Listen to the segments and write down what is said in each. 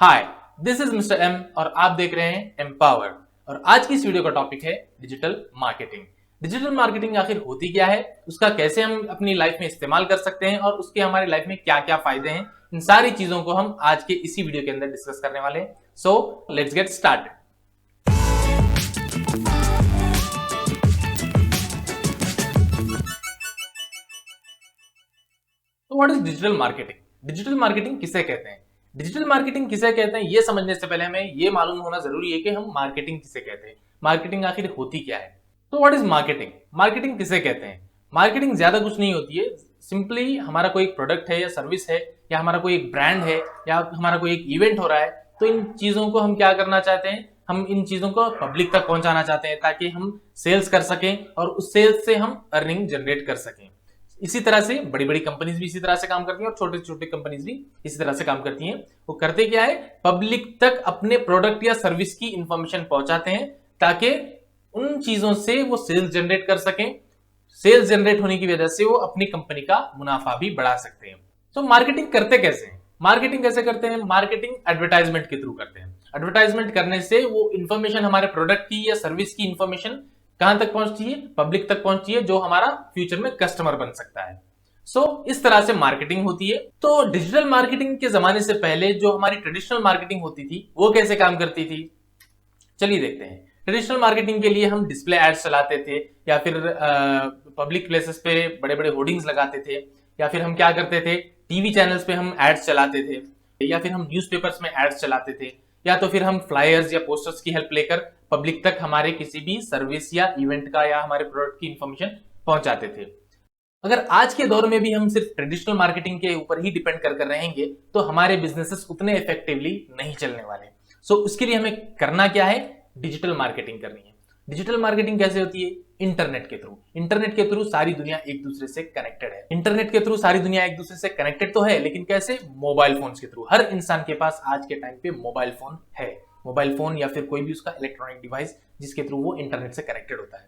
Hi, this is mister M और आप देख रहे हैं एम्पावर। और आज की इस वीडियो का टॉपिक है डिजिटल मार्केटिंग। डिजिटल मार्केटिंग आखिर होती क्या है, उसका कैसे हम अपनी लाइफ में इस्तेमाल कर सकते हैं और उसके हमारी लाइफ में क्या क्या फायदे हैं, इन सारी चीजों को हम आज के इसी वीडियो के अंदर डिस्कस करने वाले हैं। So let's get started. तो what is digital marketing? Digital marketing किसे कहते हैं? डिजिटल मार्केटिंग किसे कहते हैं ये समझने से पहले हमें ये मालूम होना जरूरी है कि हम मार्केटिंग किसे कहते हैं, मार्केटिंग आखिर होती क्या है। तो व्हाट इज मार्केटिंग? मार्केटिंग किसे कहते हैं? मार्केटिंग ज्यादा कुछ नहीं होती है, सिंपली हमारा कोई एक प्रोडक्ट है या सर्विस है या हमारा कोई एक ब्रांड है या हमारा कोई एक इवेंट हो रहा है, तो इन चीजों को हम क्या करना चाहते हैं, हम इन चीजों को पब्लिक तक पहुंचाना चाहते हैं ताकि हम सेल्स कर सकें और उस सेल्स से हम अर्निंग जनरेट कर सकें। इसी तरह से बड़ी बड़ी कंपनीज भी इसी तरह से काम करती हैं और छोटे छोटे कंपनीज भी इसी तरह से काम करती हैं। वो करते क्या है, पब्लिक तक अपने प्रोडक्ट या सर्विस की इंफॉर्मेशन पहुंचाते हैं ताकि उन चीजों से वो सेल्स जनरेट कर सकें। सेल्स जनरेट होने की वजह से वो अपनी कंपनी का मुनाफा भी बढ़ा सकते हैं। तो मार्केटिंग करते कैसे हैं? मार्केटिंग कैसे करते हैं? मार्केटिंग एडवर्टाइजमेंट के थ्रू करते हैं। एडवर्टाइजमेंट करने से वो इंफॉर्मेशन, हमारे प्रोडक्ट की या सर्विस की इंफॉर्मेशन कहां तक पहुंचती है? पब्लिक तक पहुंचती है, जो हमारा फ्यूचर में कस्टमर बन सकता है। इस तरह से मार्केटिंग होती है। तो डिजिटल मार्केटिंग के जमाने से पहले जो हमारी ट्रेडिशनल मार्केटिंग होती थी वो कैसे काम करती थी, चलिए देखते हैं। ट्रेडिशनल मार्केटिंग के लिए हम डिस्प्ले एड्स चलाते थे या फिर पब्लिक प्लेसेस पे बड़े बड़े होर्डिंग्स लगाते थे, या फिर हम क्या करते थे, टीवी चैनल्स पे हम एड्स चलाते थे, या फिर हम न्यूज़पेपर्स में एड्स चलाते थे, या तो फिर हम फ्लायर्स या पोस्टर्स की हेल्प लेकर पब्लिक तक हमारे किसी भी सर्विस या इवेंट का या हमारे प्रोडक्ट की इंफॉर्मेशन पहुंचाते थे। अगर आज के दौर में भी हम सिर्फ ट्रेडिशनल मार्केटिंग के ऊपर ही डिपेंड कर रहेंगे तो हमारे बिजनेसेस उतने इफेक्टिवली नहीं चलने वाले। उसके लिए हमें करना क्या है? डिजिटल मार्केटिंग करनी है। डिजिटल मार्केटिंग कैसे होती है? इंटरनेट के थ्रू। इंटरनेट के थ्रू सारी दुनिया एक दूसरे से कनेक्टेड है। इंटरनेट के थ्रू सारी दुनिया एक दूसरे से कनेक्टेड तो है, लेकिन कैसे? मोबाइल फोन के थ्रू। हर इंसान के पास आज के टाइम पे मोबाइल फोन है। मोबाइल फोन या फिर कोई भी उसका इलेक्ट्रॉनिक डिवाइस जिसके थ्रू वो इंटरनेट से कनेक्टेड होता है।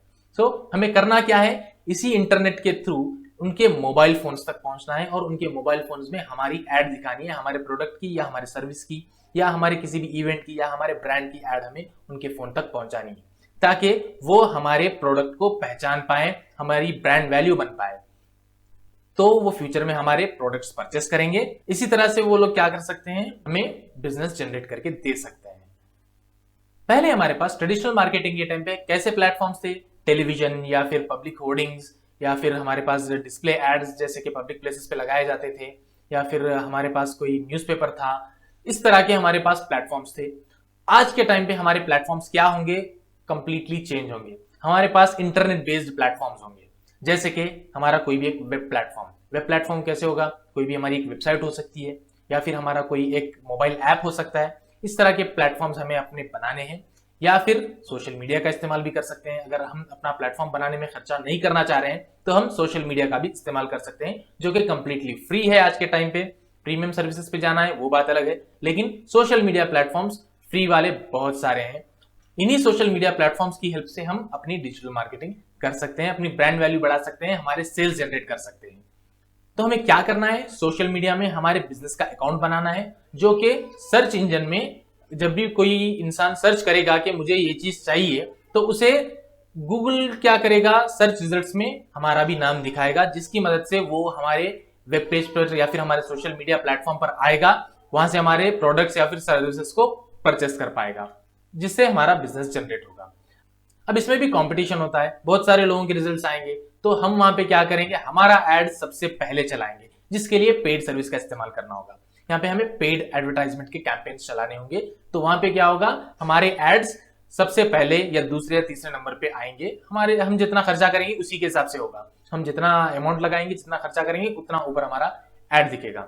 हमें करना क्या है? इसी इंटरनेट के थ्रू उनके मोबाइल फोन्स तक पहुंचना है और उनके मोबाइल फोन्स में हमारी एड दिखानी है, हमारे प्रोडक्ट की या हमारे सर्विस की या हमारे किसी भी इवेंट की या हमारे ब्रांड की एड हमें उनके फोन तक पहुंचानी है ताकि वो हमारे प्रोडक्ट को पहचान पाए, हमारी ब्रांड वैल्यू बन पाए, तो वो फ्यूचर में हमारे प्रोडक्ट्स परचेस करेंगे। इसी तरह से वो लोग क्या कर सकते हैं, हमें बिजनेस जनरेट करके दे सकते हैं। पहले हमारे पास ट्रेडिशनल मार्केटिंग के टाइम पे कैसे प्लेटफॉर्म्स थे? टेलीविजन या फिर पब्लिक होर्डिंग्स या फिर हमारे पास डिस्प्ले एड्स जैसे कि पब्लिक प्लेसेस पे लगाए जाते थे, या फिर हमारे पास कोई न्यूज़पेपर था। इस तरह के हमारे पास प्लेटफॉर्म्स थे। आज के टाइम पे हमारे प्लेटफॉर्म्स क्या होंगे? कंप्लीटली चेंज होंगे। हमारे पास इंटरनेट बेस्ड प्लेटफॉर्म्स होंगे, जैसे कि हमारा कोई भी एक वेब प्लेटफॉर्म। वेब प्लेटफॉर्म कैसे होगा? कोई भी हमारी एक वेबसाइट हो सकती है या फिर हमारा कोई एक मोबाइल ऐप हो सकता है। इस तरह के प्लेटफॉर्म्स हमें अपने बनाने हैं, या फिर सोशल मीडिया का इस्तेमाल भी कर सकते हैं। अगर हम अपना प्लेटफॉर्म बनाने में खर्चा नहीं करना चाह रहे हैं तो हम सोशल मीडिया का भी इस्तेमाल कर सकते हैं, जो कि कंप्लीटली फ्री है आज के टाइम पे। प्रीमियम सर्विसेज पे जाना है वो बात अलग है, लेकिन सोशल मीडिया प्लेटफॉर्म्स फ्री वाले बहुत सारे हैं। इन्हीं सोशल मीडिया प्लेटफॉर्म्स की हेल्प से हम अपनी डिजिटल मार्केटिंग कर सकते हैं, अपनी ब्रांड वैल्यू बढ़ा सकते हैं, हमारे सेल्स जनरेट कर सकते हैं। तो हमें क्या करना है? सोशल मीडिया में हमारे बिजनेस का अकाउंट बनाना है, जो कि सर्च इंजन में जब भी कोई इंसान सर्च करेगा कि मुझे ये चीज चाहिए, तो उसे गूगल क्या करेगा, सर्च रिजल्ट्स में हमारा भी नाम दिखाएगा, जिसकी मदद से वो हमारे वेब पेज पर या फिर हमारे सोशल मीडिया प्लेटफॉर्म पर आएगा, वहां से हमारे प्रोडक्ट्स या फिर सर्विसेज को परचेस कर पाएगा, जिससे हमारा बिजनेस जनरेट होगा। अब इसमें भी कंपटीशन होता है, बहुत सारे लोगों के रिजल्ट्स आएंगे, तो हम वहां पे क्या करेंगे, हमारा एड सबसे पहले चलाएंगे, जिसके लिए पेड सर्विस का इस्तेमाल करना होगा। यहाँ पे हमें पेड एडवर्टाइजमेंट के कैंपेन्स चलाने होंगे, तो वहां पे क्या होगा, हमारे एड्स सबसे पहले या दूसरे या तीसरे नंबर पे आएंगे। हम जितना खर्चा करेंगे उसी के हिसाब से होगा, हम जितना अमाउंट लगाएंगे, जितना खर्चा करेंगे, उतना ऊपर हमारा एड दिखेगा।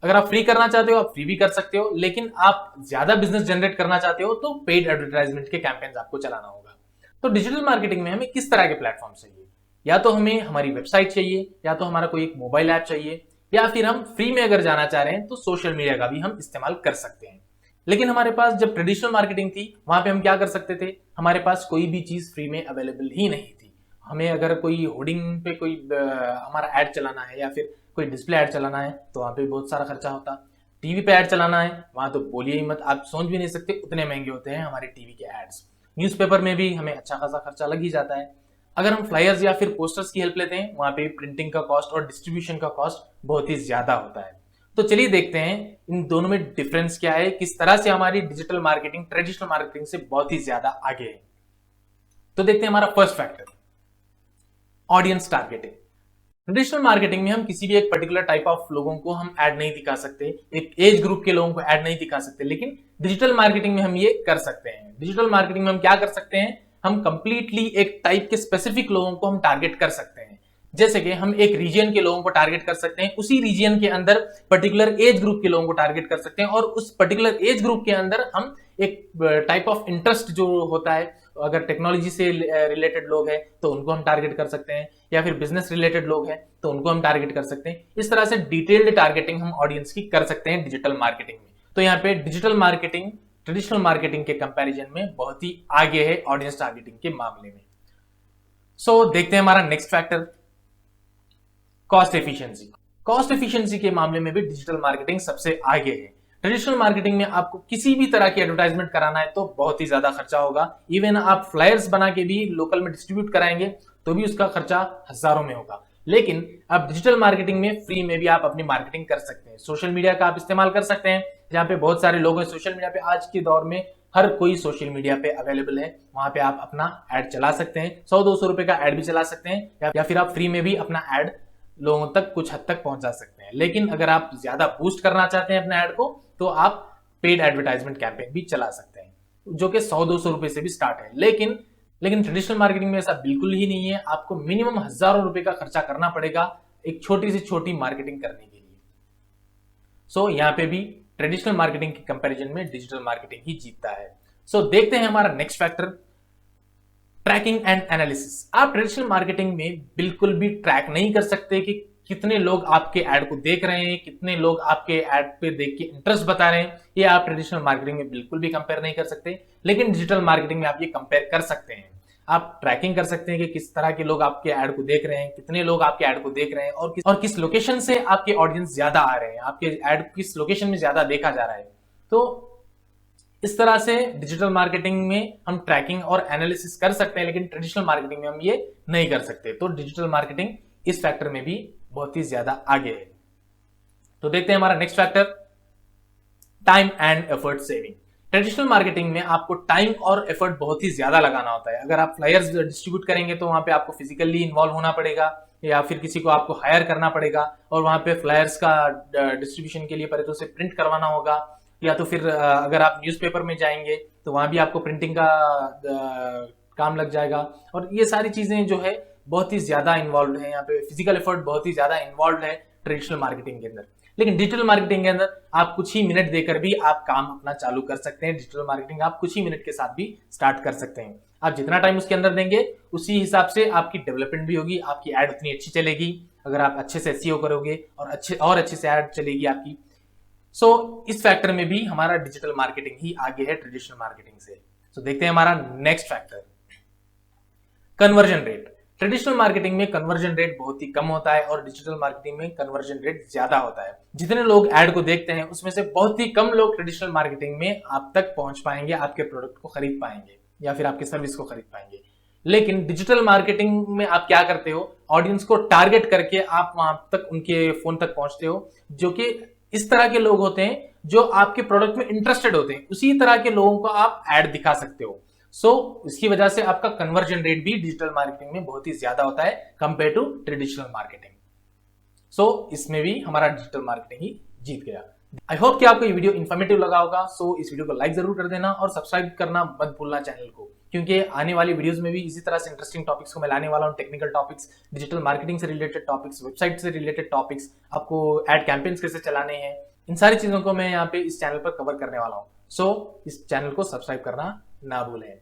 अगर आप फ्री करना चाहते हो आप फ्री भी कर सकते हो, लेकिन आप ज्यादा बिजनेस जनरेट करना चाहते हो तो पेड एडवर्टाइजमेंट के कैंपेन्स आपको चलाना होगा। तो डिजिटल मार्केटिंग में हमें किस तरह के प्लेटफॉर्म चाहिए? या तो हमें हमारी वेबसाइट चाहिए, या तो हमारा कोई एक मोबाइल ऐप चाहिए, या फिर हम फ्री में अगर जाना चाह रहे हैं तो सोशल मीडिया का भी हम इस्तेमाल कर सकते हैं। लेकिन हमारे पास जब ट्रेडिशनल मार्केटिंग थी वहां पे हम क्या कर सकते थे, हमारे पास कोई भी चीज फ्री में अवेलेबल ही नहीं थी। हमें अगर कोई होर्डिंग पे कोई हमारा ऐड चलाना है या फिर कोई डिस्प्ले ऐड चलाना है तो वहां पे बहुत सारा खर्चा होता। टीवी पे ऐड चलाना है वहां तो बोलिए ही मत, आप सोच भी नहीं सकते उतने महंगे होते हैं हमारे टीवी के एड्स। न्यूज़पेपर में भी हमें अच्छा खासा खर्चा लग ही जाता है। अगर हम फ्लायर्स या फिर पोस्टर्स की हेल्प लेते हैं वहां पे प्रिंटिंग का कॉस्ट और डिस्ट्रीब्यूशन का कॉस्ट बहुत ही ज्यादा होता है। तो चलिए देखते हैं इन दोनों में डिफरेंस क्या है, किस तरह से हमारी डिजिटल मार्केटिंग ट्रेडिशनल मार्केटिंग से बहुत ही ज्यादा आगे है। तो देखते हैं हमारा first factor, audience targeting. Traditional marketing में हम किसी भी एक पर्टिकुलर टाइप ऑफ लोगों को हम ऐड नहीं दिखा सकते, एक एज ग्रुप के लोगों को ऐड नहीं दिखा सकते, लेकिन डिजिटल मार्केटिंग में हम ये कर सकते हैं। डिजिटल मार्केटिंग में हम क्या कर सकते हैं, हम कंप्लीटली एक टाइप के स्पेसिफिक लोगों को हम टारगेट कर सकते हैं। जैसे कि हम एक रीजन के लोगों को टारगेट कर सकते हैं, उसी रीजन के अंदर पर्टिकुलर एज ग्रुप के लोगों को टारगेट कर सकते हैं, और उस पर्टिकुलर एज ग्रुप के अंदर हम एक टाइप ऑफ इंटरेस्ट जो होता है, अगर टेक्नोलॉजी से रिलेटेड लोग हैं तो उनको हम टारगेट कर सकते हैं, या फिर बिजनेस रिलेटेड लोग हैं तो उनको हम टारगेट कर सकते हैं। इस तरह से डिटेल्ड टारगेटिंग हम ऑडियंस की कर सकते हैं डिजिटल मार्केटिंग में। तो यहाँ पे डिजिटल मार्केटिंग ट्रेडिशनल मार्केटिंग के कंपैरिजन में बहुत ही आगे है ऑडियंस टारगेटिंग के मामले में। सो देखते हैं हमारा next factor, cost efficiency. Cost efficiency के मामले में भी डिजिटल मार्केटिंग सबसे आगे है। ट्रेडिशनल मार्केटिंग में आपको किसी भी तरह की एडवर्टाइजमेंट कराना है तो बहुत ही ज्यादा खर्चा होगा। इवन आप फ्लायर्स बना के भी लोकल में डिस्ट्रीब्यूट कराएंगे तो भी उसका खर्चा हजारों में होगा। लेकिन अब डिजिटल मार्केटिंग में फ्री में भी आप अपनी मार्केटिंग कर सकते हैं। सोशल मीडिया का आप इस्तेमाल कर सकते हैं, जहां पे बहुत सारे लोग हैं सोशल मीडिया पे। आज के दौर में हर कोई सोशल मीडिया पे अवेलेबल है, वहां पे आप अपना एड चला सकते हैं। 100-200 रुपए का एड भी चला सकते हैं, या फिर आप फ्री में भी अपना एड लोगों तक कुछ हद तक पहुंचा सकते हैं। लेकिन अगर आप ज्यादा बूस्ट करना चाहते हैं अपने ऐड को तो आप पेड एडवर्टाइजमेंट कैंपेन भी चला सकते हैं, जो कि 100-200 रुपए से भी स्टार्ट है। लेकिन ट्रेडिशनल मार्केटिंग में ऐसा बिल्कुल ही नहीं है। आपको मिनिमम हजारों रुपए का खर्चा करना पड़ेगा एक छोटी से छोटी मार्केटिंग करने के लिए। सो यहाँ पे भी ट्रेडिशनल मार्केटिंग के कंपैरिजन में डिजिटल मार्केटिंग ही जीतता है। सो देखते हैं हमारा next factor, tracking and analysis. आप ट्रेडिशनल मार्केटिंग में बिल्कुल भी ट्रैक नहीं कर सकते कि कितने लोग आपके ऐड को देख रहे हैं, कितने लोग आपके ऐड पे देख के इंटरेस्ट बता रहे हैं। ये आप ट्रेडिशनल मार्केटिंग में बिल्कुल भी कंपेयर नहीं कर सकते, लेकिन डिजिटल मार्केटिंग में आप ये कंपेयर कर सकते हैं। आप ट्रैकिंग कर सकते हैं कि किस तरह के लोग आपके ऐड को देख रहे हैं, कितने लोग आपके ऐड को देख रहे हैं, और किस लोकेशन से आपके ऑडियंस ज्यादा आ रहे हैं, आपके ऐड किस लोकेशन में ज्यादा देखा जा रहा है। तो इस तरह से डिजिटल मार्केटिंग में हम ट्रैकिंग और एनालिसिस कर सकते हैं, लेकिन ट्रेडिशनल मार्केटिंग में हम ये नहीं कर सकते। तो डिजिटल मार्केटिंग इस फैक्टर में भी बहुत ही ज्यादा आगे है। तो देखते हैं हमारा next factor, time and effort saving. Traditional marketing में आपको टाइम और एफर्ट बहुत ही ज्यादा लगाना होता है। अगर आप फ्लायर्स डिस्ट्रीब्यूट करेंगे तो वहां पे आपको फिजिकली इन्वॉल्व होना पड़ेगा, या फिर किसी को आपको हायर करना पड़ेगा, और वहां पे फ्लायर्स का डिस्ट्रीब्यूशन के लिए पहले तो उसे प्रिंट करवाना होगा, या तो फिर अगर आप न्यूज़पेपर में जाएंगे तो वहां भी आपको प्रिंटिंग का काम लग जाएगा। और ये सारी चीजें जो है बहुत ही ज्यादा इन्वॉल्व है, यहाँ पे फिजिकल एफर्ट बहुत ही ज्यादा इन्वॉल्व है ट्रेडिशनल मार्केटिंग के अंदर। लेकिन डिजिटल मार्केटिंग के अंदर आप कुछ ही मिनट देकर भी आप काम अपना चालू कर सकते हैं। डिजिटल मार्केटिंग आप कुछ ही मिनट के साथ भी स्टार्ट कर सकते हैं। आप जितना टाइम उसके अंदर देंगे उसी हिसाब से आपकी डेवलपमेंट भी होगी, आपकी एड उतनी अच्छी चलेगी। अगर आप अच्छे से एसईओ करोगे और अच्छे से एड चलेगी आपकी। सो इस फैक्टर में भी हमारा डिजिटल मार्केटिंग ही आगे है ट्रेडिशनल मार्केटिंग से। सो देखते हैं हमारा next factor, conversion rate. Traditional marketing में कन्वर्जन रेट बहुत ही कम होता है और डिजिटल मार्केटिंग में कन्वर्जन रेट ज्यादा होता है। जितने लोग ऐड को देखते हैं उसमें से बहुत ही कम लोग ट्रेडिशनल मार्केटिंग में आप तक पहुंच पाएंगे, आपके प्रोडक्ट को खरीद पाएंगे या फिर आपकी सर्विस को खरीद पाएंगे। लेकिन डिजिटल मार्केटिंग में आप क्या करते हो, ऑडियंस को टारगेट करके आप वहां तक उनके फोन तक पहुंचते हो, जो कि इस तरह के लोग होते हैं जो आपके प्रोडक्ट में इंटरेस्टेड होते हैं। उसी तरह के लोगों को आप ऐड दिखा सकते हो। इसकी वजह से आपका कन्वर्जन रेट भी डिजिटल मार्केटिंग में बहुत ही ज्यादा होता है कंपेयर टू ट्रेडिशनल मार्केटिंग। इसमें भी हमारा डिजिटल मार्केटिंग ही जीत गया। आई होप कि आपको ये वीडियो इन्फॉर्मेटिव लगा होगा। इस वीडियो को लाइक जरूर कर देना और सब्सक्राइब करना मत भूलना चैनल को, क्योंकि आने वाली वीडियोस में भी इसी तरह से इंटरेस्टिंग टॉपिक्स को मैं लाने वाला हूं। टेक्निकल टॉपिक्स, डिजिटल मार्केटिंग से रिलेटेड टॉपिक्स, वेबसाइट से रिलेटेड टॉपिक्स, आपको एड कैंपेन्स कैसे चलाने हैं, इन सारी चीजों को मैं यहाँ पे इस चैनल पर कवर करने वाला हूँ। इस चैनल को सब्सक्राइब करना ना भूलें।